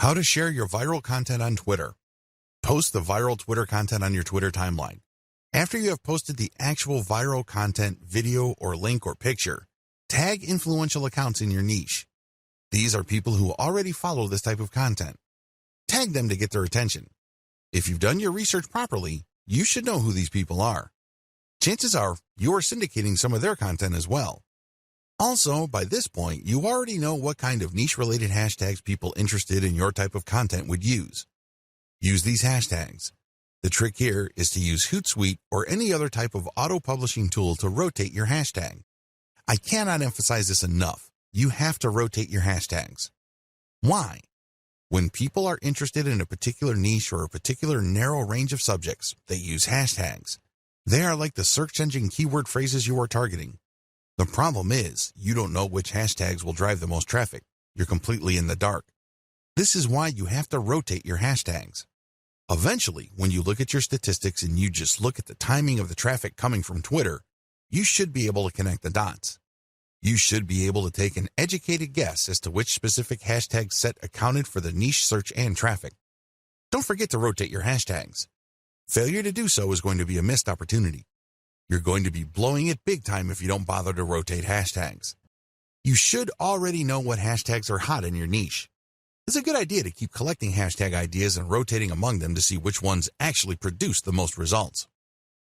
How to share your viral content on Twitter. Post the viral Twitter content on your Twitter timeline. After you have posted the actual viral content, video or link or picture, tag influential accounts in your niche. These are people who already follow this type of content. Tag them to get their attention. If you've done your research properly, you should know who these people are. Chances are you are syndicating some of their content as well. Also, by this point, you already know what kind of niche-related hashtags people interested in your type of content would use. Use these hashtags. The trick here is to use Hootsuite or any other type of auto-publishing tool to rotate your hashtag. I cannot emphasize this enough. You have to rotate your hashtags. Why? When people are interested in a particular niche or a particular narrow range of subjects, they use hashtags. They are like the search engine keyword phrases you are targeting. The problem is, you don't know which hashtags will drive the most traffic. You're completely in the dark. This is why you have to rotate your hashtags. Eventually, when you look at your statistics and you just look at the timing of the traffic coming from Twitter, you should be able to connect the dots. You should be able to take an educated guess as to which specific hashtag set accounted for the niche search and traffic. Don't forget to rotate your hashtags. Failure to do so is going to be a missed opportunity. You're going to be blowing it big time if you don't bother to rotate hashtags. You should already know what hashtags are hot in your niche. It's a good idea to keep collecting hashtag ideas and rotating among them to see which ones actually produce the most results.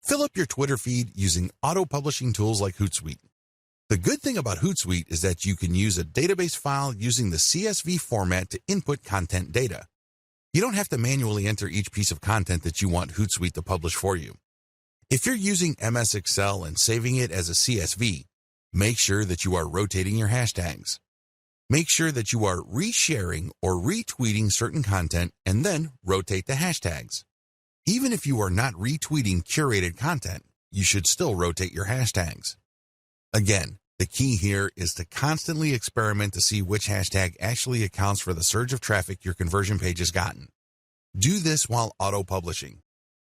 Fill up your Twitter feed using auto-publishing tools like Hootsuite. The good thing about Hootsuite is that you can use a database file using the CSV format to input content data. You don't have to manually enter each piece of content that you want Hootsuite to publish for you. If you're using MS Excel and saving it as a CSV, make sure that you are rotating your hashtags. Make sure that you are resharing or retweeting certain content and then rotate the hashtags. Even if you are not retweeting curated content, you should still rotate your hashtags. Again, the key here is to constantly experiment to see which hashtag actually accounts for the surge of traffic your conversion page has gotten. Do this while auto-publishing.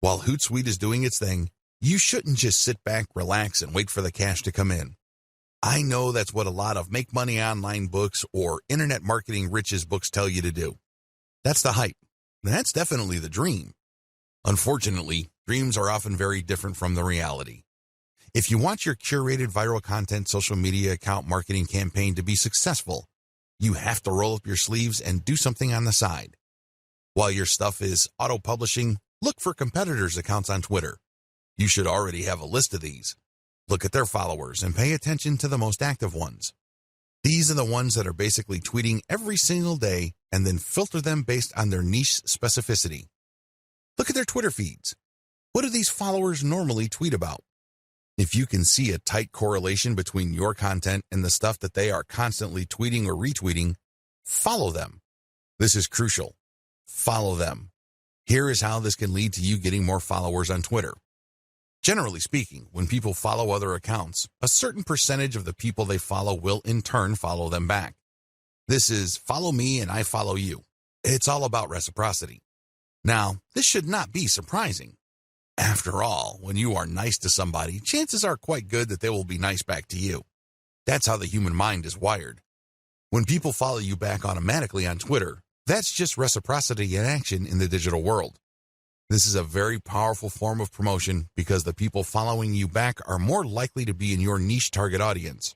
While Hootsuite is doing its thing, you shouldn't just sit back, relax, and wait for the cash to come in. I know that's what a lot of make money online books or internet marketing riches books tell you to do. That's the hype. That's definitely the dream. Unfortunately, dreams are often very different from the reality. If you want your curated viral content social media account marketing campaign to be successful, you have to roll up your sleeves and do something on the side. While your stuff is auto-publishing, look for competitors' accounts on Twitter. You should already have a list of these. Look at their followers and pay attention to the most active ones. These are the ones that are basically tweeting every single day and then filter them based on their niche specificity. Look at their Twitter feeds. What do these followers normally tweet about? If you can see a tight correlation between your content and the stuff that they are constantly tweeting or retweeting, follow them. This is crucial. Follow them. Here is how this can lead to you getting more followers on Twitter. Generally speaking, when people follow other accounts, a certain percentage of the people they follow will in turn follow them back. This is follow me and I follow you. It's all about reciprocity. Now, this should not be surprising. After all, when you are nice to somebody, chances are quite good that they will be nice back to you. That's how the human mind is wired. When people follow you back automatically on Twitter, that's just reciprocity in action in the digital world. This is a very powerful form of promotion because the people following you back are more likely to be in your niche target audience.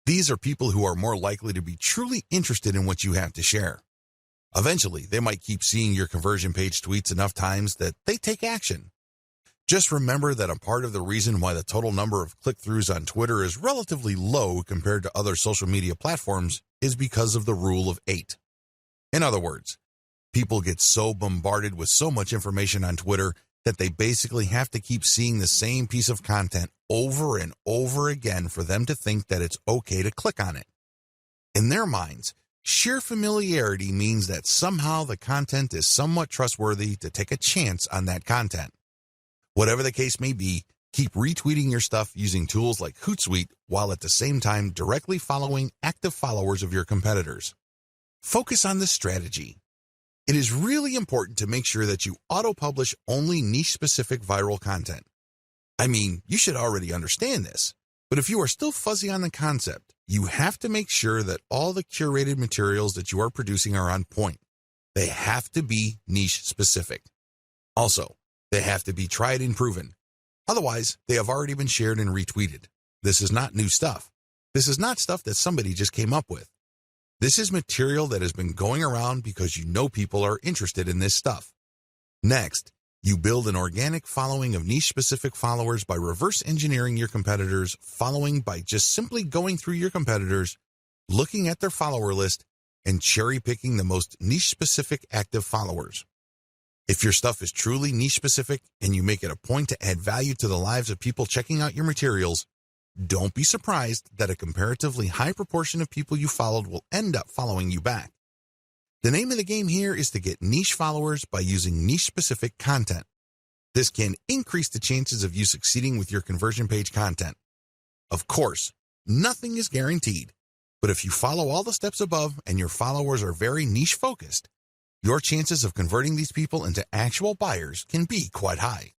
These are people who are more likely to be truly interested in what you have to share. Eventually, they might keep seeing your conversion page tweets enough times that they take action. Just remember that a part of the reason why the total number of click-throughs on Twitter is relatively low compared to other social media platforms is because of the rule of 8. In other words, people get so bombarded with so much information on Twitter that they basically have to keep seeing the same piece of content over and over again for them to think that it's okay to click on it. In their minds, sheer familiarity means that somehow the content is somewhat trustworthy to take a chance on that content. Whatever the case may be, keep retweeting your stuff using tools like Hootsuite while at the same time directly following active followers of your competitors. Focus on this strategy. It is really important to make sure that you auto-publish only niche-specific viral content. I mean, you should already understand this, but if you are still fuzzy on the concept, you have to make sure that all the curated materials that you are producing are on point. They have to be niche specific. Also, they have to be tried and proven. Otherwise, they have already been shared and retweeted. This is not new stuff. This is not stuff that somebody just came up with. This is material that has been going around because you know people are interested in this stuff. Next, you build an organic following of niche-specific followers by reverse engineering your competitors' following by just simply going through your competitors, looking at their follower list, and cherry-picking the most niche-specific active followers. If your stuff is truly niche-specific and you make it a point to add value to the lives of people checking out your materials, don't be surprised that a comparatively high proportion of people you followed will end up following you back. The name of the game here is to get niche followers by using niche-specific content. This can increase the chances of you succeeding with your conversion page content. Of course, nothing is guaranteed, but if you follow all the steps above and your followers are very niche-focused, your chances of converting these people into actual buyers can be quite high.